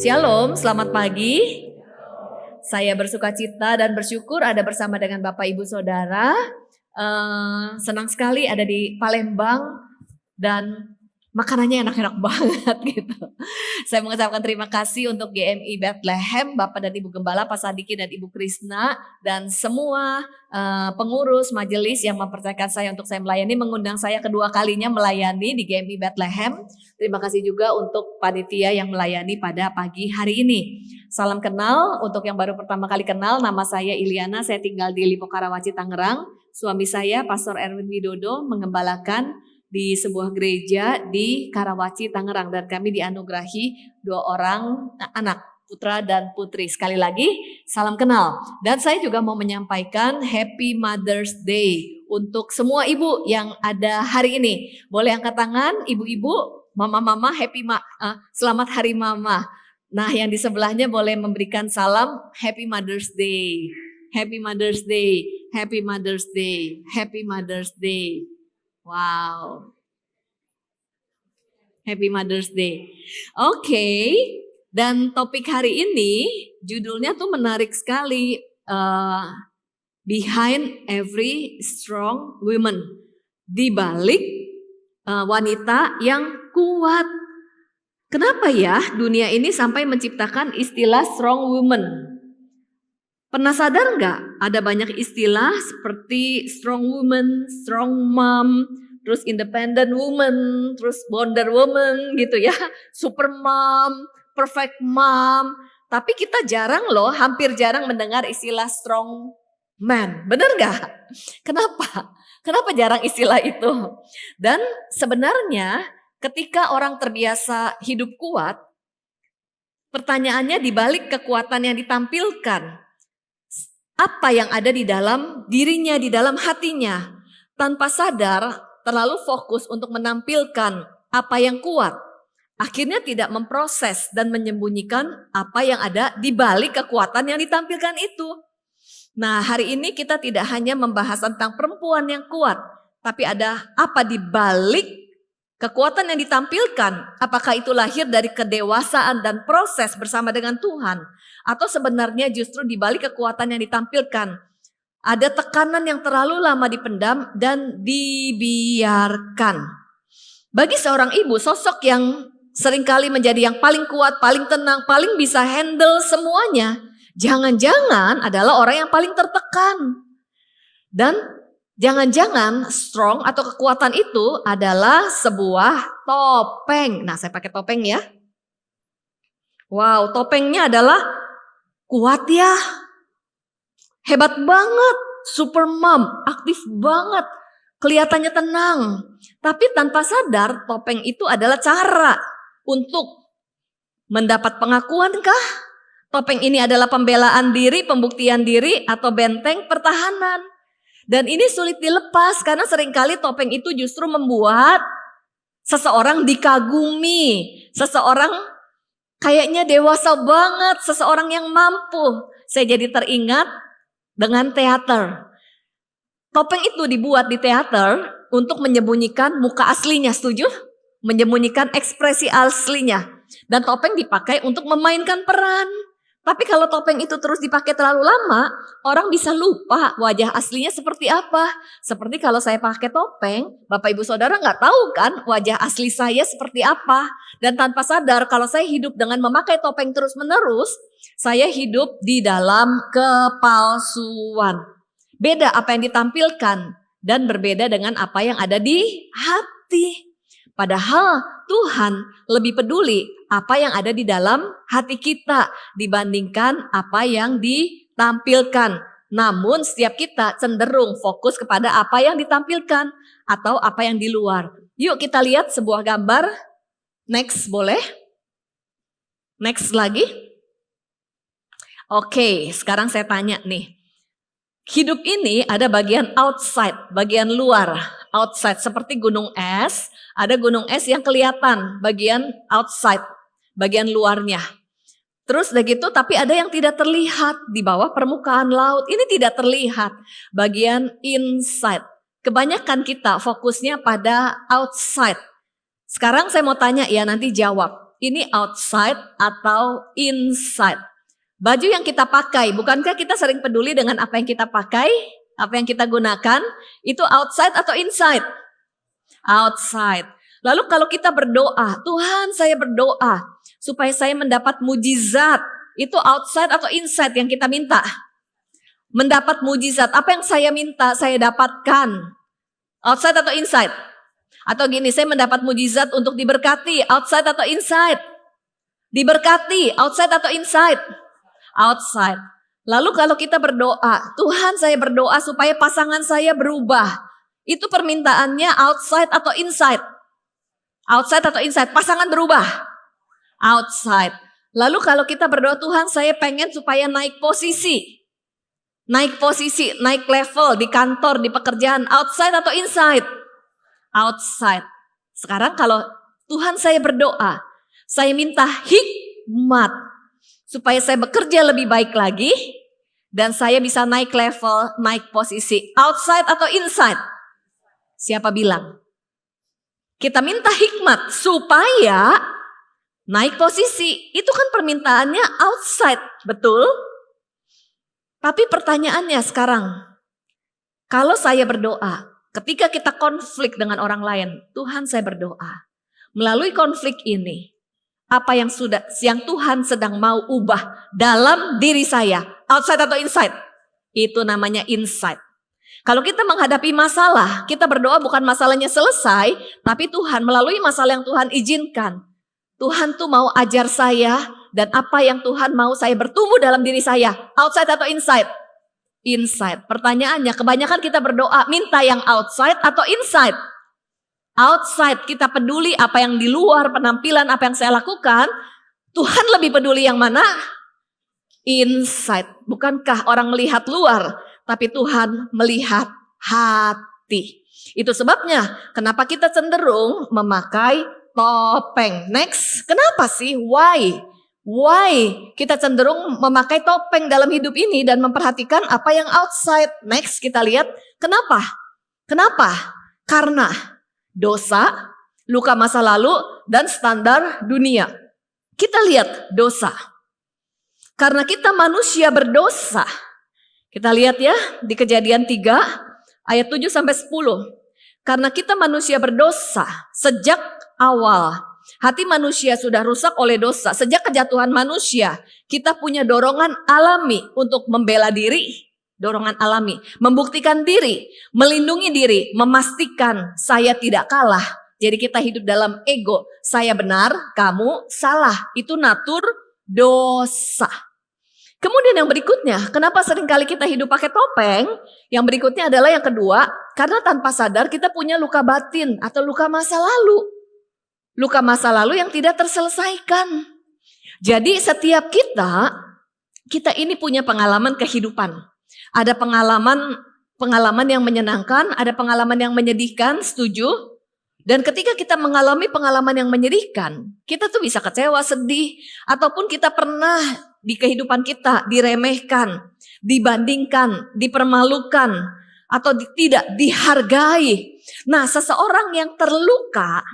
Shalom, selamat pagi. Saya bersukacita dan bersyukur ada bersama dengan Bapak Ibu Saudara. Senang sekali ada di Palembang dan makanannya enak-enak banget gitu. Saya mengucapkan terima kasih untuk GMI Bethlehem, Bapak dan Ibu Gembala, Pak Sadiki dan Ibu Krisna, dan semua pengurus majelis yang mempercayakan saya untuk saya melayani, mengundang saya kedua kalinya melayani di GMI Bethlehem. Terima kasih juga untuk panitia yang melayani pada pagi hari ini. Salam kenal untuk yang baru pertama kali kenal, nama saya Iliana, saya tinggal di Lipo Karawaci, Tangerang. Suami saya Pastor Erwin Widodo mengembalakan di sebuah gereja di Karawaci, Tangerang, dan kami dianugerahi 2 orang anak, putra dan putri. Sekali lagi, salam kenal. Dan saya juga mau menyampaikan Happy Mother's Day untuk semua ibu yang ada hari ini. Boleh angkat tangan, ibu-ibu, mama-mama, selamat hari mama. Nah, yang di sebelahnya boleh memberikan salam Happy Mother's Day. Happy Mother's Day, Happy Mother's Day, Happy Mother's Day. Wow. Happy Mother's Day. Oke. Dan topik hari ini judulnya tuh menarik sekali. Behind every strong woman. Di balik wanita yang kuat. Kenapa ya dunia ini sampai menciptakan istilah strong woman? Pernah sadar nggak ada banyak istilah seperti strong woman, strong mom, terus independent woman, terus wonder woman gitu ya, super mom, perfect mom. Tapi kita jarang loh, hampir jarang mendengar istilah strong man. Bener nggak? Kenapa? Kenapa jarang istilah itu? Dan sebenarnya ketika orang terbiasa hidup kuat, pertanyaannya dibalik kekuatan yang ditampilkan. Apa yang ada di dalam dirinya, di dalam hatinya. Tanpa sadar terlalu fokus untuk menampilkan apa yang kuat. Akhirnya tidak memproses dan menyembunyikan apa yang ada di balik kekuatan yang ditampilkan itu. Nah, hari ini kita tidak hanya membahas tentang perempuan yang kuat. Tapi ada apa di balik kekuatan yang ditampilkan. Apakah itu lahir dari kedewasaan dan proses bersama dengan Tuhan. Atau sebenarnya justru di balik kekuatan yang ditampilkan ada tekanan yang terlalu lama dipendam dan dibiarkan. Bagi seorang ibu, sosok yang seringkali menjadi yang paling kuat, paling tenang, paling bisa handle semuanya, jangan-jangan adalah orang yang paling tertekan. Dan jangan-jangan strong atau kekuatan itu adalah sebuah topeng. Nah, saya pakai topeng ya. Wow, topengnya adalah kuat ya, hebat banget, super mom, aktif banget, kelihatannya tenang. Tapi tanpa sadar topeng itu adalah cara untuk mendapat pengakuan kah? Topeng ini adalah pembelaan diri, pembuktian diri, atau benteng pertahanan. Dan ini sulit dilepas karena seringkali topeng itu justru membuat seseorang dikagumi, seseorang kayaknya dewasa banget, seseorang yang mampu. Saya jadi teringat dengan teater. Topeng itu dibuat di teater untuk menyembunyikan muka aslinya, setuju? Menyembunyikan ekspresi aslinya. Dan topeng dipakai untuk memainkan peran. Tapi kalau topeng itu terus dipakai terlalu lama, orang bisa lupa wajah aslinya seperti apa. Seperti kalau saya pakai topeng, Bapak Ibu Saudara nggak tahu kan wajah asli saya seperti apa. Dan tanpa sadar kalau saya hidup dengan memakai topeng terus menerus, saya hidup di dalam kepalsuan. Beda apa yang ditampilkan dan berbeda dengan apa yang ada di hati. Padahal Tuhan lebih peduli apa yang ada di dalam hati kita dibandingkan apa yang ditampilkan. Namun setiap kita cenderung fokus kepada apa yang ditampilkan atau apa yang di luar. Yuk kita lihat sebuah gambar. Next boleh? Next lagi. Oke, sekarang saya tanya nih. Hidup ini ada bagian outside, bagian luar. Outside seperti gunung es, ada gunung es yang kelihatan bagian outside, bagian luarnya. Terus udah gitu tapi ada yang tidak terlihat di bawah permukaan laut. Ini tidak terlihat bagian inside. Kebanyakan kita fokusnya pada outside. Sekarang saya mau tanya ya, nanti jawab. ini outside atau inside? Baju yang kita pakai, bukankah kita sering peduli dengan apa yang kita pakai, apa yang kita gunakan? Itu outside atau inside? Outside. Lalu kalau kita berdoa, Tuhan saya berdoa supaya saya mendapat mujizat. Itu outside atau inside yang kita minta? Mendapat mujizat. Apa yang saya minta, saya dapatkan. Outside atau inside? Atau gini, saya mendapat mujizat untuk diberkati. Outside atau inside? Diberkati. Outside atau inside? Outside. Lalu kalau kita berdoa, Tuhan saya berdoa supaya pasangan saya berubah. Itu permintaannya outside atau inside? Outside atau inside? Pasangan berubah? Outside. Lalu kalau kita berdoa, Tuhan saya pengen supaya naik posisi. Naik posisi, naik level di kantor, di pekerjaan. Outside atau inside? Outside. Sekarang kalau Tuhan saya berdoa, saya minta hikmat. Supaya saya bekerja lebih baik lagi. Dan saya bisa naik level, naik posisi. Outside atau inside? Siapa bilang? Kita minta hikmat supaya naik posisi. Itu kan permintaannya outside, betul? Tapi pertanyaannya sekarang, kalau saya berdoa, ketika kita konflik dengan orang lain, Tuhan saya berdoa, melalui konflik ini, apa yang Tuhan sedang mau ubah dalam diri saya, outside atau inside? Itu namanya inside. Kalau kita menghadapi masalah, kita berdoa bukan masalahnya selesai, tapi Tuhan melalui masalah yang Tuhan izinkan. Tuhan tuh mau ajar saya dan apa yang Tuhan mau saya bertumbuh dalam diri saya. Outside atau inside? Inside. Pertanyaannya, kebanyakan kita berdoa minta yang outside atau inside? Outside, kita peduli apa yang di luar, penampilan apa yang saya lakukan. Tuhan lebih peduli yang mana? Inside. Bukankah orang melihat luar? Tapi Tuhan melihat hati. Itu sebabnya kenapa kita cenderung memakai topeng. Next, kenapa sih? Why? Why kita cenderung memakai topeng dalam hidup ini dan memperhatikan apa yang outside? Next, kita lihat kenapa? Kenapa? Karena dosa, luka masa lalu, dan standar dunia. Kita lihat dosa. Karena kita manusia berdosa. Kita lihat ya di Kejadian 3 ayat 7 sampai 10. Karena kita manusia berdosa sejak awal. Hati manusia sudah rusak oleh dosa. Sejak kejatuhan manusia, kita punya dorongan alami untuk membela diri. Dorongan alami, membuktikan diri, melindungi diri, memastikan saya tidak kalah. Jadi kita hidup dalam ego. Saya benar, kamu salah. Itu natur dosa. Kemudian yang berikutnya, kenapa seringkali kita hidup pakai topeng? Yang berikutnya adalah yang kedua, karena tanpa sadar kita punya luka batin atau luka masa lalu. Luka masa lalu yang tidak terselesaikan. Jadi setiap kita ini punya pengalaman kehidupan. Ada pengalaman yang menyenangkan, ada pengalaman yang menyedihkan, setuju? Dan ketika kita mengalami pengalaman yang menyedihkan, kita tuh bisa kecewa, sedih, ataupun kita pernah di kehidupan kita diremehkan, dibandingkan, dipermalukan, atau tidak dihargai. Nah, seseorang yang terluka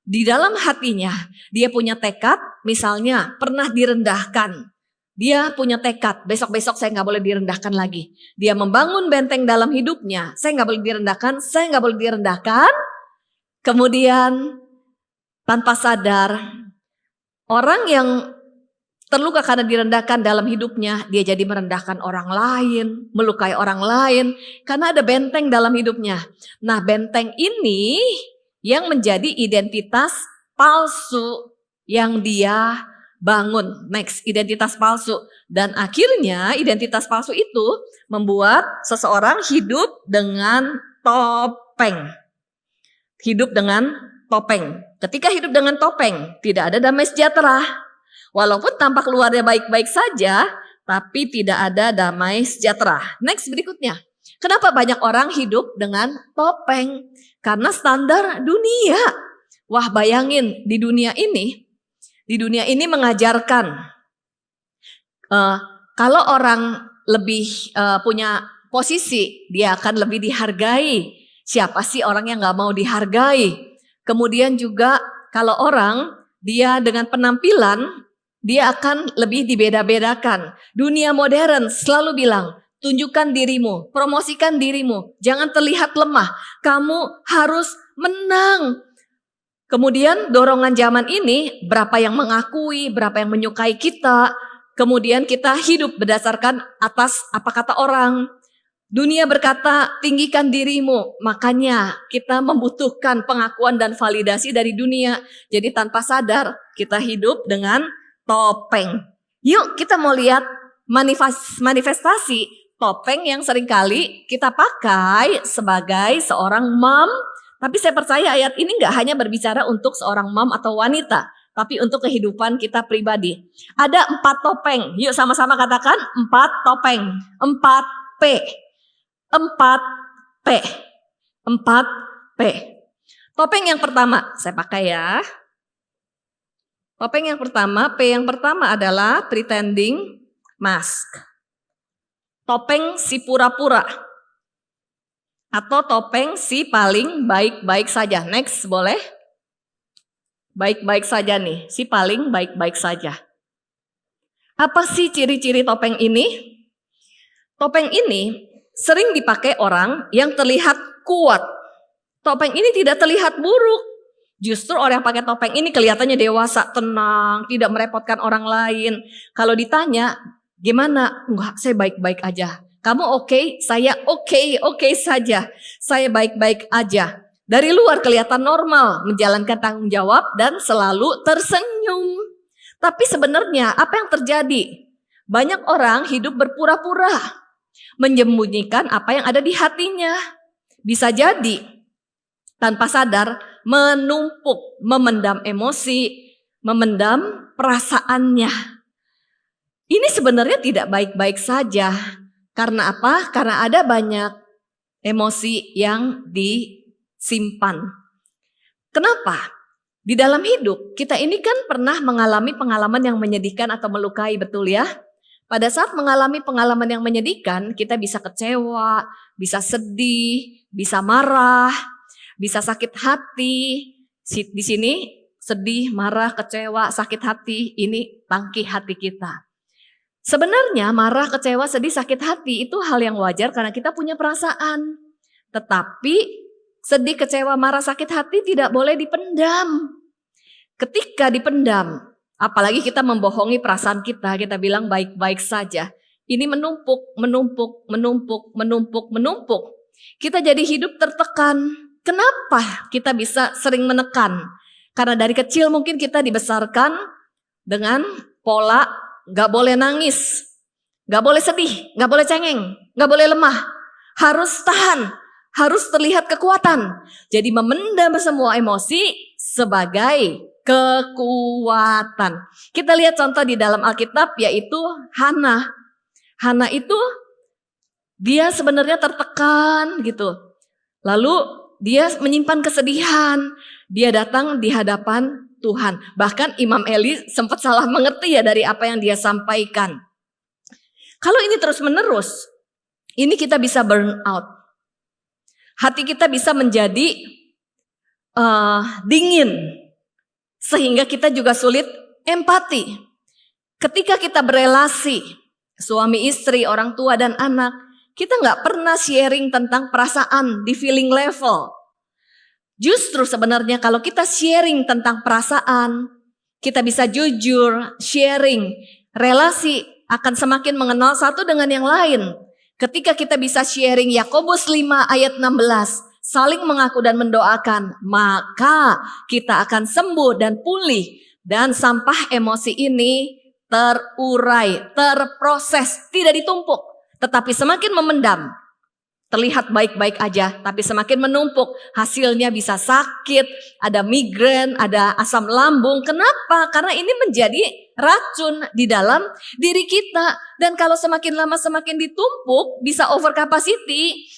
di dalam hatinya, dia punya tekad, misalnya pernah direndahkan. Dia punya tekad, besok-besok saya gak boleh direndahkan lagi. Dia membangun benteng dalam hidupnya, saya gak boleh direndahkan. Kemudian tanpa sadar, orang yang terluka karena direndahkan dalam hidupnya, dia jadi merendahkan orang lain, melukai orang lain, karena ada benteng dalam hidupnya. Nah, benteng ini yang menjadi identitas palsu yang dia bangun. Next, identitas palsu. Dan akhirnya identitas palsu itu membuat seseorang hidup dengan topeng. Hidup dengan topeng. Ketika hidup dengan topeng, tidak ada damai sejahtera. Walaupun tampak luarnya baik-baik saja, tapi tidak ada damai sejahtera. Next, berikutnya. Kenapa banyak orang hidup dengan topeng? Karena standar dunia. Wah, bayangin di dunia ini mengajarkan kalau orang lebih punya posisi, dia akan lebih dihargai. Siapa sih orang yang gak mau dihargai? Kemudian juga Kalau orang, dia dengan penampilan, dia akan lebih dibeda-bedakan. Dunia modern selalu bilang, tunjukkan dirimu, promosikan dirimu, jangan terlihat lemah. Kamu harus menang. Kemudian dorongan zaman ini, berapa yang mengakui, berapa yang menyukai kita. Kemudian kita hidup berdasarkan atas apa kata orang. Dunia berkata, tinggikan dirimu. Makanya kita membutuhkan pengakuan dan validasi dari dunia. Jadi tanpa sadar kita hidup dengan topeng. Yuk kita mau lihat manifestasi topeng yang seringkali kita pakai sebagai seorang mom. Tapi saya percaya ayat ini gak hanya berbicara untuk seorang mom atau wanita, tapi untuk kehidupan kita pribadi. Ada 4 topeng. Yuk sama-sama katakan 4 topeng. 4P. 4P. 4P. Topeng yang pertama, saya pakai ya. Topeng yang pertama, P yang pertama adalah pretending mask. Topeng si pura-pura. Atau topeng si paling baik-baik saja. Next boleh? Baik-baik saja nih, si paling baik-baik saja. Apa sih ciri-ciri topeng ini? Topeng ini sering dipakai orang yang terlihat kuat. Topeng ini tidak terlihat buruk. Justru orang yang pakai topeng ini kelihatannya dewasa, tenang, tidak merepotkan orang lain. Kalau ditanya, gimana? Enggak, saya baik-baik aja. Kamu oke? Saya oke saja. Saya baik-baik aja. Dari luar kelihatan normal, menjalankan tanggung jawab dan selalu tersenyum. Tapi sebenarnya apa yang terjadi? Banyak orang hidup berpura-pura, menyembunyikan apa yang ada di hatinya. Bisa jadi tanpa sadar menumpuk, memendam emosi, memendam perasaannya. Ini sebenarnya tidak baik-baik saja. Karena apa? Karena ada banyak emosi yang disimpan. Kenapa? Di dalam hidup kita ini kan pernah mengalami pengalaman yang menyedihkan atau melukai, betul ya? Pada saat mengalami pengalaman yang menyedihkan, kita bisa kecewa, bisa sedih, bisa marah, bisa sakit hati. Di sini sedih, marah, kecewa, sakit hati, ini tangki hati kita. Sebenarnya marah, kecewa, sedih, sakit hati itu hal yang wajar karena kita punya perasaan. Tetapi sedih, kecewa, marah, sakit hati tidak boleh dipendam. Ketika dipendam, apalagi kita membohongi perasaan kita bilang baik-baik saja. Ini menumpuk. Kita jadi hidup tertekan. Kenapa kita bisa sering menekan? Karena dari kecil mungkin kita dibesarkan dengan pola gak boleh nangis, gak boleh sedih, gak boleh cengeng, gak boleh lemah. Harus tahan, harus terlihat kekuatan. Jadi memendam semua emosi sebagai kekuatan. Kita lihat contoh di dalam Alkitab yaitu Hana. Hana itu dia sebenarnya tertekan gitu. Lalu dia menyimpan kesedihan. Dia datang di hadapan Tuhan. Bahkan Imam Eli sempat salah mengerti ya dari apa yang dia sampaikan. Kalau ini terus menerus, ini kita bisa burn out. Hati kita bisa menjadi dingin. Sehingga kita juga sulit empati. Ketika kita berelasi, suami istri, orang tua dan anak, kita gak pernah sharing tentang perasaan di feeling level. Justru sebenarnya kalau kita sharing tentang perasaan, kita bisa jujur, sharing, relasi akan semakin mengenal satu dengan yang lain. Ketika kita bisa sharing Yakobus 5 ayat 16, saling mengaku dan mendoakan, maka kita akan sembuh dan pulih. Dan sampah emosi ini terurai, terproses, tidak ditumpuk. Tetapi semakin memendam, terlihat baik-baik aja, tapi semakin menumpuk, hasilnya bisa sakit, ada migrain, ada asam lambung. Kenapa? Karena ini menjadi racun di dalam diri kita. Dan kalau semakin lama semakin ditumpuk, bisa over capacity,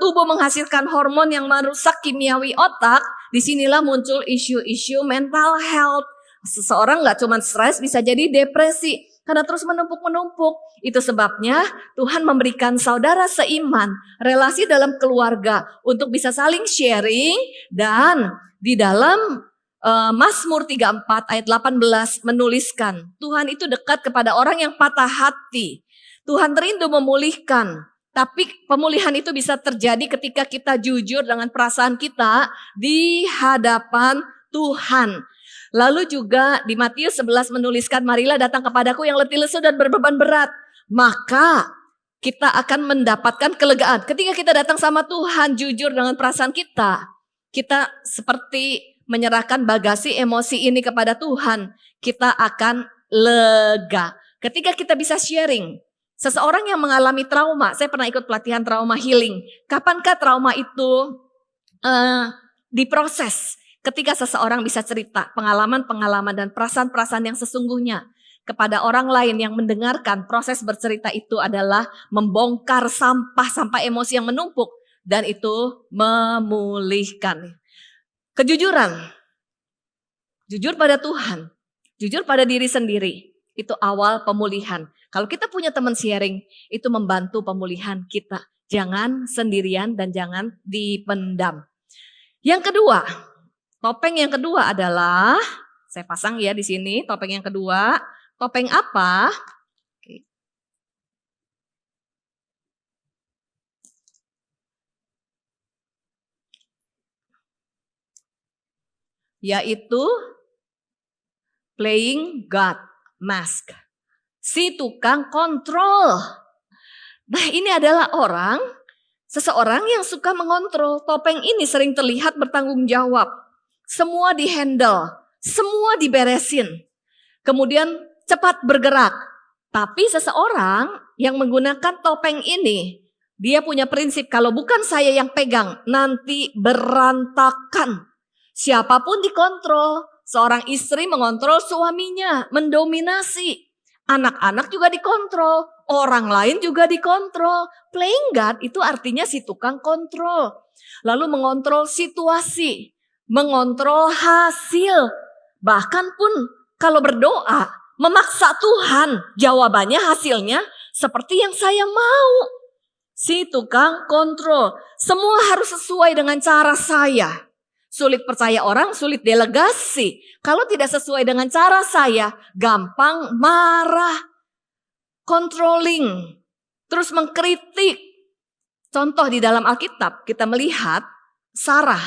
tubuh menghasilkan hormon yang merusak kimiawi otak. Disinilah muncul isu-isu mental health. Seseorang gak cuma stres, bisa jadi depresi. Karena terus menumpuk-menumpuk. Itu sebabnya Tuhan memberikan saudara seiman, relasi dalam keluarga untuk bisa saling sharing dan di dalam Mazmur 34 ayat 18 menuliskan, Tuhan itu dekat kepada orang yang patah hati. Tuhan rindu memulihkan. Tapi pemulihan itu bisa terjadi ketika kita jujur dengan perasaan kita di hadapan Tuhan. Lalu juga di Matius 11 menuliskan, marilah datang kepadaku yang letih lesu dan berbeban berat. Maka kita akan mendapatkan kelegaan. Ketika kita datang sama Tuhan jujur dengan perasaan kita seperti menyerahkan bagasi emosi ini kepada Tuhan, kita akan lega. Ketika kita bisa sharing, seseorang yang mengalami trauma, saya pernah ikut pelatihan trauma healing. Kapankah trauma itu diproses? Ketika seseorang bisa cerita pengalaman-pengalaman dan perasaan-perasaan yang sesungguhnya kepada orang lain yang mendengarkan, proses bercerita itu adalah membongkar sampah-sampah emosi yang menumpuk dan itu memulihkan. Kejujuran, jujur pada Tuhan, jujur pada diri sendiri, itu awal pemulihan. Kalau kita punya teman sharing, itu membantu pemulihan kita. Jangan sendirian dan jangan dipendam. Yang kedua, topeng yang kedua adalah, saya pasang ya di sini, topeng yang kedua. Topeng apa? Yaitu playing God mask. Si tukang kontrol. Nah, ini adalah seseorang yang suka mengontrol. Topeng ini sering terlihat bertanggung jawab. Semua dihandle, semua diberesin. Kemudian cepat bergerak. Tapi seseorang yang menggunakan topeng ini, dia punya prinsip kalau bukan saya yang pegang, nanti berantakan. Siapapun dikontrol, seorang istri mengontrol suaminya, mendominasi. Anak-anak juga dikontrol, orang lain juga dikontrol. Playing God itu artinya si tukang kontrol. Lalu mengontrol situasi, mengontrol hasil. Bahkan pun kalau berdoa, memaksa Tuhan, jawabannya hasilnya seperti yang saya mau. Si tukang kontrol, semua harus sesuai dengan cara saya. Sulit percaya orang, sulit delegasi. Kalau tidak sesuai dengan cara saya, gampang marah, controlling, terus mengkritik. Contoh di dalam Alkitab kita melihat Sarah.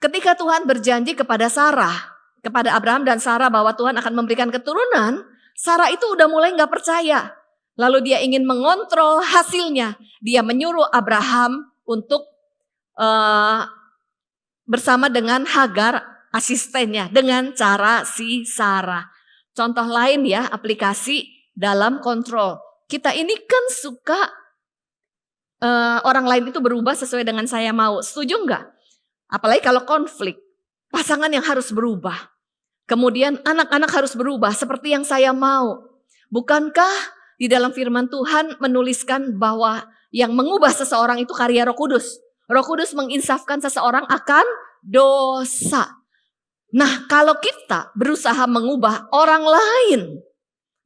Ketika Tuhan berjanji kepada Abraham dan Sarah bahwa Tuhan akan memberikan keturunan, Sarah itu udah mulai gak percaya. Lalu dia ingin mengontrol hasilnya. Dia menyuruh Abraham untuk bersama dengan Hagar asistennya dengan cara si Sarah. Contoh lain ya, aplikasi dalam kontrol. Kita ini kan suka orang lain itu berubah sesuai dengan saya mau. Setuju enggak? Apalagi kalau konflik. Pasangan yang harus berubah. Kemudian anak-anak harus berubah seperti yang saya mau. Bukankah di dalam firman Tuhan menuliskan bahwa yang mengubah seseorang itu karya Roh Kudus? Roh Kudus menginsafkan seseorang akan dosa. Nah, kalau kita berusaha mengubah orang lain,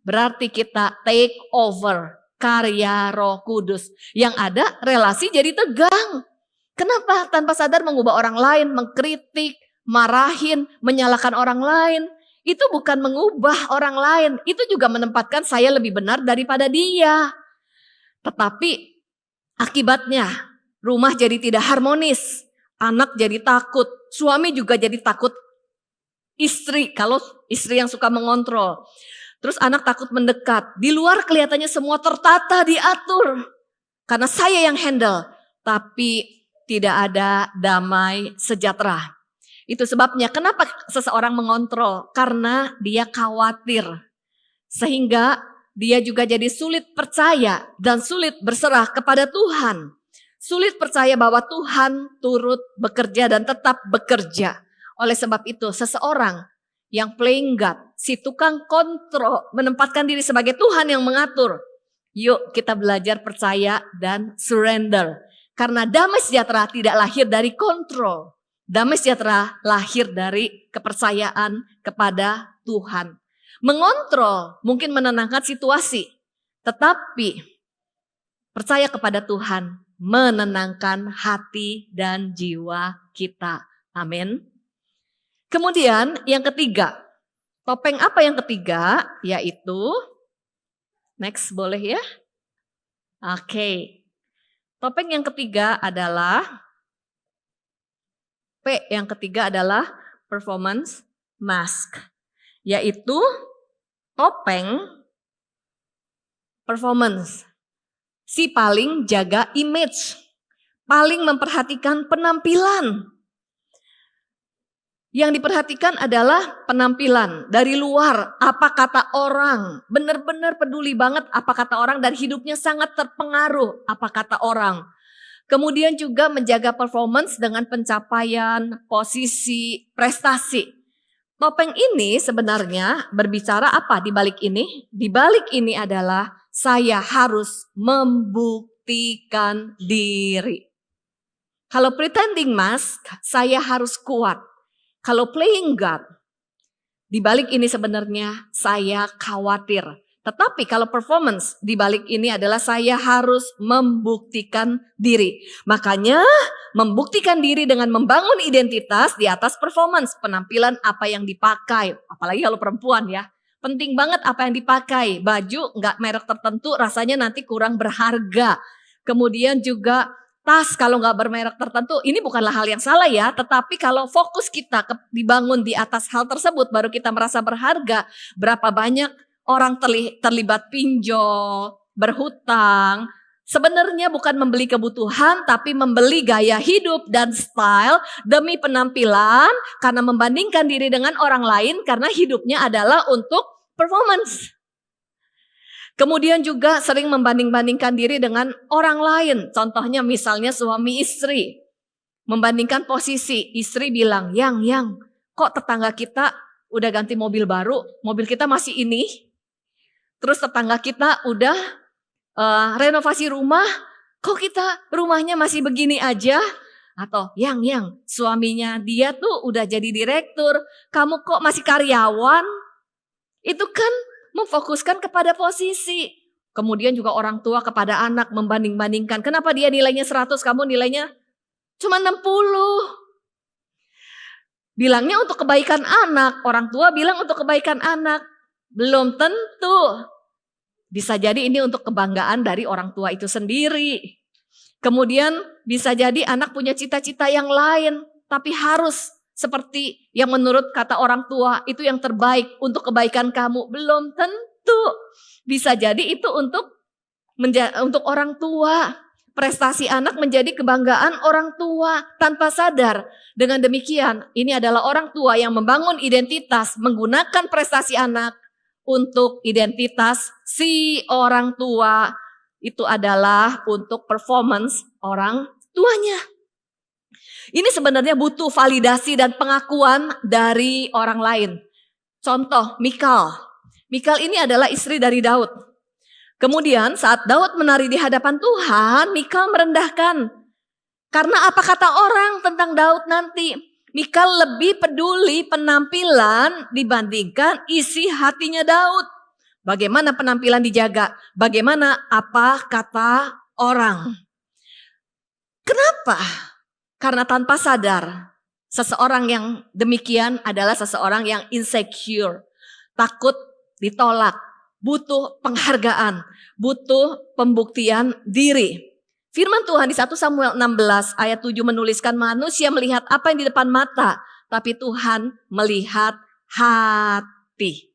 berarti kita take over karya Roh Kudus. Yang ada relasi jadi tegang. Kenapa? Tanpa sadar mengubah orang lain, mengkritik, marahin, menyalahkan orang lain. Itu bukan mengubah orang lain. Itu juga menempatkan saya lebih benar daripada dia. Tetapi akibatnya rumah jadi tidak harmonis. Anak jadi takut. Suami juga jadi takut istri. Kalau istri yang suka mengontrol. Terus anak takut mendekat. Di luar kelihatannya semua tertata, diatur. Karena saya yang handle. Tapi tidak ada damai sejahtera. Itu sebabnya kenapa seseorang mengontrol? Karena dia khawatir. Sehingga dia juga jadi sulit percaya dan sulit berserah kepada Tuhan. Sulit percaya bahwa Tuhan turut bekerja dan tetap bekerja. Oleh sebab itu seseorang yang playing God, si tukang kontrol, menempatkan diri sebagai Tuhan yang mengatur. Yuk kita belajar percaya dan surrender. Karena damai sejahtera tidak lahir dari kontrol. Damai sejahtera lahir dari kepercayaan kepada Tuhan. Mengontrol mungkin menenangkan situasi. Tetapi percaya kepada Tuhan menenangkan hati dan jiwa kita. Amin. Kemudian yang ketiga, topeng apa yang ketiga? Yaitu, next boleh ya? Oke. Topeng yang ketiga adalah, P yang ketiga adalah performance mask. Yaitu topeng performance. Si paling jaga image, paling memperhatikan penampilan. Yang diperhatikan adalah penampilan dari luar, apa kata orang. Benar-benar peduli banget apa kata orang dan hidupnya sangat terpengaruh apa kata orang. Kemudian juga menjaga performance dengan pencapaian, posisi, prestasi. Topeng ini sebenarnya berbicara apa di balik ini? Di balik ini adalah saya harus membuktikan diri. Kalau pretending mask, saya harus kuat. Kalau playing God, di balik ini sebenarnya saya khawatir. Tetapi kalau performance, di balik ini adalah saya harus membuktikan diri. Makanya membuktikan diri dengan membangun identitas di atas performance. Penampilan apa yang dipakai, apalagi kalau perempuan ya. Penting banget apa yang dipakai. Baju nggak merek tertentu rasanya nanti kurang berharga. Kemudian juga tas kalau nggak bermerek tertentu, ini bukanlah hal yang salah ya. Tetapi kalau fokus kita dibangun di atas hal tersebut, baru kita merasa berharga. Berapa banyak orang terlibat pinjol, berhutang. Sebenarnya bukan membeli kebutuhan, tapi membeli gaya hidup dan style demi penampilan. Karena membandingkan diri dengan orang lain, karena hidupnya adalah untuk performance. Kemudian juga sering membanding-bandingkan diri dengan orang lain. Contohnya misalnya suami istri. Membandingkan posisi, istri bilang, Yang, kok tetangga kita udah ganti mobil baru, mobil kita masih ini. Terus tetangga kita udah renovasi rumah, kok kita rumahnya masih begini aja. Atau yang suaminya dia tuh udah jadi direktur, kamu kok masih karyawan. Itu kan memfokuskan kepada posisi. Kemudian juga orang tua kepada anak membanding-bandingkan. Kenapa dia nilainya 100, kamu nilainya cuma 60. Bilangnya untuk kebaikan anak. Orang tua bilang untuk kebaikan anak. Belum tentu. Bisa jadi ini untuk kebanggaan dari orang tua itu sendiri. Kemudian bisa jadi anak punya cita-cita yang lain. Tapi harus seperti yang menurut kata orang tua itu yang terbaik untuk kebaikan kamu. Belum tentu. Bisa jadi itu untuk orang tua. Prestasi anak menjadi kebanggaan orang tua tanpa sadar. Dengan demikian ini adalah orang tua yang membangun identitas menggunakan prestasi anak untuk identitas si orang tua. Itu adalah untuk performance orang tuanya. Ini sebenarnya butuh validasi dan pengakuan dari orang lain. Contoh, Mikal. Mikal ini adalah istri dari Daud. Kemudian saat Daud menari di hadapan Tuhan, Mikal merendahkan. Karena apa kata orang tentang Daud nanti? Mikal lebih peduli penampilan dibandingkan isi hatinya Daud. Bagaimana penampilan dijaga? Bagaimana apa kata orang? Kenapa? Karena tanpa sadar, seseorang yang demikian adalah seseorang yang insecure, takut ditolak, butuh penghargaan, butuh pembuktian diri. Firman Tuhan di 1 Samuel 16 ayat 7 menuliskan manusia melihat apa yang di depan mata, tapi Tuhan melihat hati.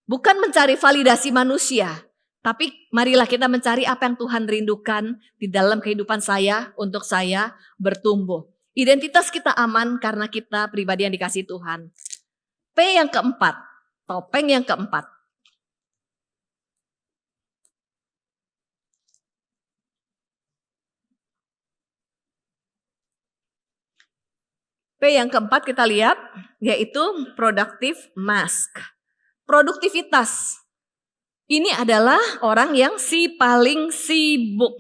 Bukan mencari validasi manusia, tapi marilah kita mencari apa yang Tuhan rindukan di dalam kehidupan saya untuk saya bertumbuh. Identitas kita aman karena kita pribadi yang dikasih Tuhan. P yang keempat, topeng yang keempat. P yang keempat kita lihat yaitu productive mask. Produktivitas. Ini adalah orang yang paling sibuk.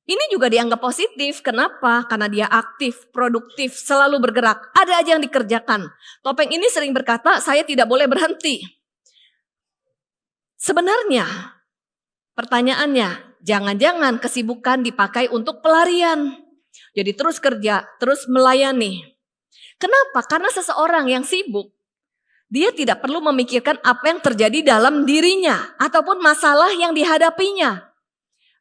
Ini juga dianggap positif. Kenapa? Karena dia aktif, produktif, selalu bergerak. Ada aja yang dikerjakan. Topeng ini sering berkata, saya tidak boleh berhenti. Sebenarnya, pertanyaannya, jangan-jangan kesibukan dipakai untuk pelarian. Jadi terus kerja, terus melayani. Kenapa? Karena seseorang yang sibuk, dia tidak perlu memikirkan apa yang terjadi dalam dirinya ataupun masalah yang dihadapinya.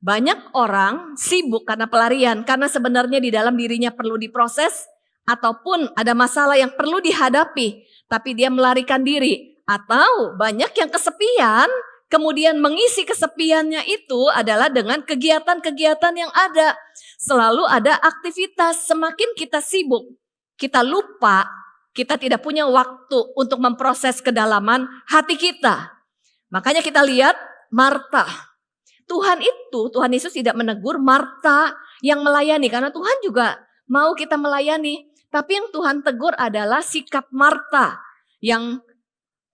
Banyak orang sibuk karena pelarian, karena sebenarnya di dalam dirinya perlu diproses ataupun ada masalah yang perlu dihadapi, tapi dia melarikan diri. Atau banyak yang kesepian, kemudian mengisi kesepiannya itu adalah dengan kegiatan-kegiatan yang ada. Selalu ada aktivitas. Semakin kita sibuk, kita lupa, kita tidak punya waktu untuk memproses kedalaman hati kita. Makanya kita lihat Marta. Tuhan Yesus tidak menegur Marta yang melayani, karena Tuhan juga mau kita melayani. Tapi yang Tuhan tegur adalah sikap Marta yang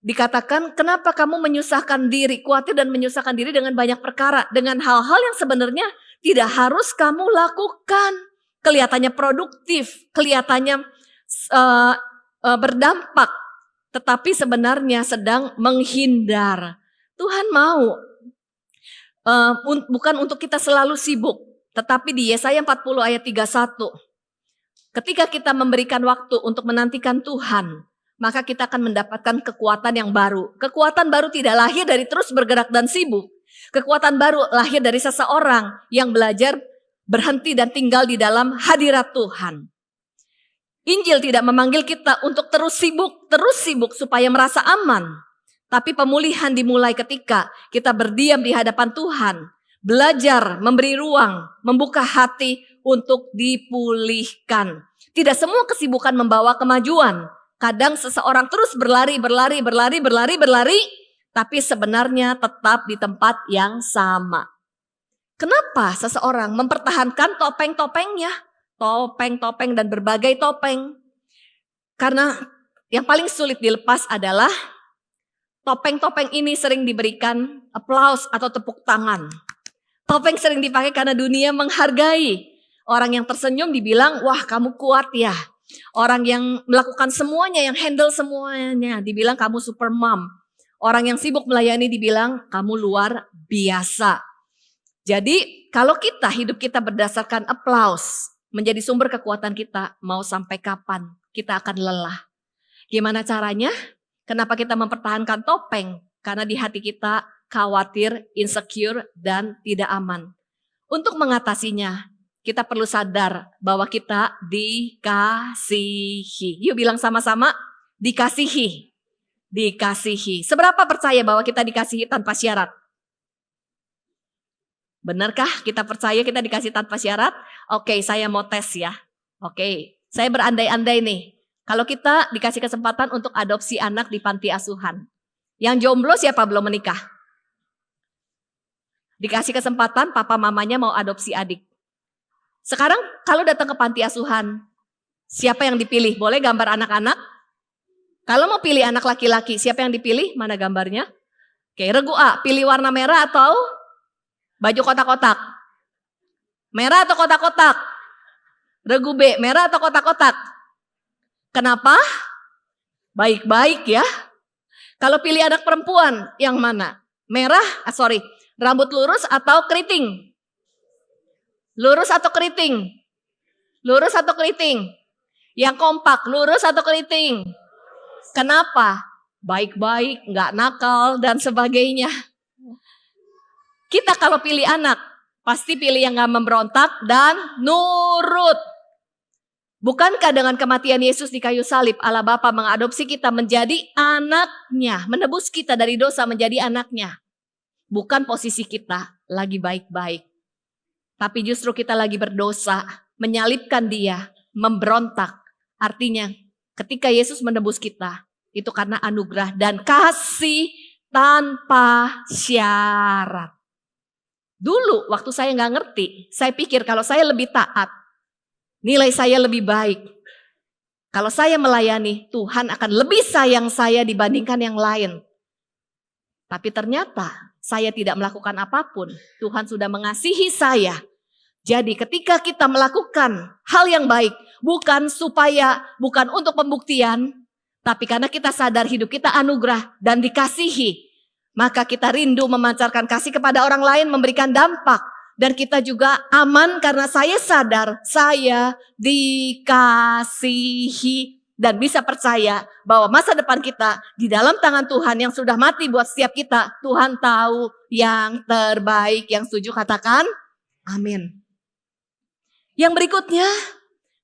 dikatakan, kenapa kamu menyusahkan diri, khawatir dan menyusahkan diri dengan banyak perkara, dengan hal-hal yang sebenarnya tidak harus kamu lakukan. Kelihatannya produktif, kelihatannya berdampak, tetapi sebenarnya sedang menghindar. Tuhan mau bukan untuk kita selalu sibuk, tetapi di Yesaya 40 ayat 31, ketika kita memberikan waktu untuk menantikan Tuhan, maka kita akan mendapatkan kekuatan yang baru. Kekuatan baru tidak lahir dari terus bergerak dan sibuk. Kekuatan baru lahir dari seseorang yang belajar berhenti dan tinggal di dalam hadirat Tuhan. Injil tidak memanggil kita untuk terus sibuk supaya merasa aman. Tapi pemulihan dimulai ketika kita berdiam di hadapan Tuhan. Belajar, memberi ruang, membuka hati untuk dipulihkan. Tidak semua kesibukan membawa kemajuan. Kadang seseorang terus berlari, tapi sebenarnya tetap di tempat yang sama. Kenapa seseorang mempertahankan topeng-topengnya? Topeng-topeng dan berbagai topeng. Karena yang paling sulit dilepas adalah topeng-topeng ini sering diberikan aplaus atau tepuk tangan. Topeng sering dipakai karena dunia menghargai. Orang yang tersenyum dibilang, wah kamu kuat ya. Orang yang melakukan semuanya, yang handle semuanya, dibilang kamu super mom. Orang yang sibuk melayani dibilang kamu luar biasa. Jadi kalau hidup kita berdasarkan aplaus, menjadi sumber kekuatan kita, mau sampai kapan kita akan lelah. Gimana caranya? Kenapa kita mempertahankan topeng? Karena di hati kita khawatir, insecure, dan tidak aman. Untuk mengatasinya, kita perlu sadar bahwa kita dikasihi. Yuk bilang sama-sama, dikasihi. Dikasihi. Seberapa percaya bahwa kita dikasihi tanpa syarat? Benarkah kita percaya kita dikasih tanpa syarat? Oke, saya mau tes ya. Oke, saya berandai-andai nih. Kalau kita dikasih kesempatan untuk adopsi anak di panti asuhan. Yang jomblo siapa belum menikah? Dikasih kesempatan papa mamanya mau adopsi adik. Sekarang kalau datang ke panti asuhan, siapa yang dipilih? Boleh gambar anak-anak? Kalau mau pilih anak laki-laki, siapa yang dipilih? Mana gambarnya? Oke, regu A, pilih warna merah atau baju kotak-kotak? Merah atau kotak-kotak? Regu B, merah atau kotak-kotak? Kenapa? Baik-baik ya. Kalau pilih anak perempuan, yang mana? Rambut lurus atau keriting? Lurus atau keriting? Lurus atau keriting? Yang kompak, lurus atau keriting? Kenapa? Baik-baik, nggak nakal dan sebagainya. Kita kalau pilih anak, pasti pilih yang nggak memberontak dan nurut. Bukankah dengan kematian Yesus di kayu salib, Allah Bapa mengadopsi kita menjadi anaknya, menebus kita dari dosa menjadi anaknya. Bukan posisi kita lagi baik-baik, tapi justru kita lagi berdosa, menyalibkan Dia, memberontak. Artinya ketika Yesus menebus kita, itu karena anugerah dan kasih tanpa syarat. Dulu waktu saya nggak ngerti, saya pikir kalau saya lebih taat, nilai saya lebih baik. Kalau saya melayani, Tuhan akan lebih sayang saya dibandingkan yang lain. Tapi ternyata saya tidak melakukan apapun. Tuhan sudah mengasihi saya. Jadi ketika kita melakukan hal yang baik, bukan untuk pembuktian, tapi karena kita sadar hidup kita anugerah dan dikasihi, maka kita rindu memancarkan kasih kepada orang lain, memberikan dampak. Dan kita juga aman karena saya sadar saya dikasihi dan bisa percaya bahwa masa depan kita di dalam tangan Tuhan yang sudah mati buat setiap kita. Tuhan tahu yang terbaik. Yang setuju katakan amin. Yang berikutnya,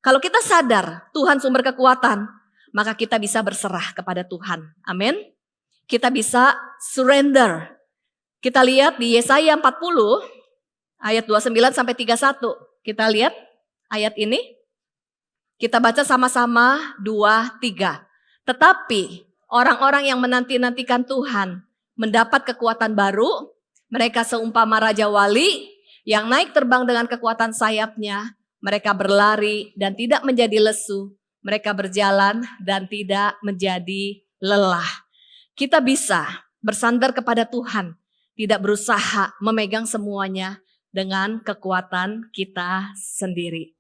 kalau kita sadar Tuhan sumber kekuatan, maka kita bisa berserah kepada Tuhan. Amin. Kita bisa surrender. Kita lihat di Yesaya 40 ayat 29 sampai 31. Kita lihat ayat ini. Kita baca sama-sama 2, 3. Tetapi orang-orang yang menanti-nantikan Tuhan mendapat kekuatan baru. Mereka seumpama Raja Wali yang naik terbang dengan kekuatan sayapnya. Mereka berlari dan tidak menjadi lesu. Mereka berjalan dan tidak menjadi lelah. Kita bisa bersandar kepada Tuhan. Tidak berusaha memegang semuanya dengan kekuatan kita sendiri.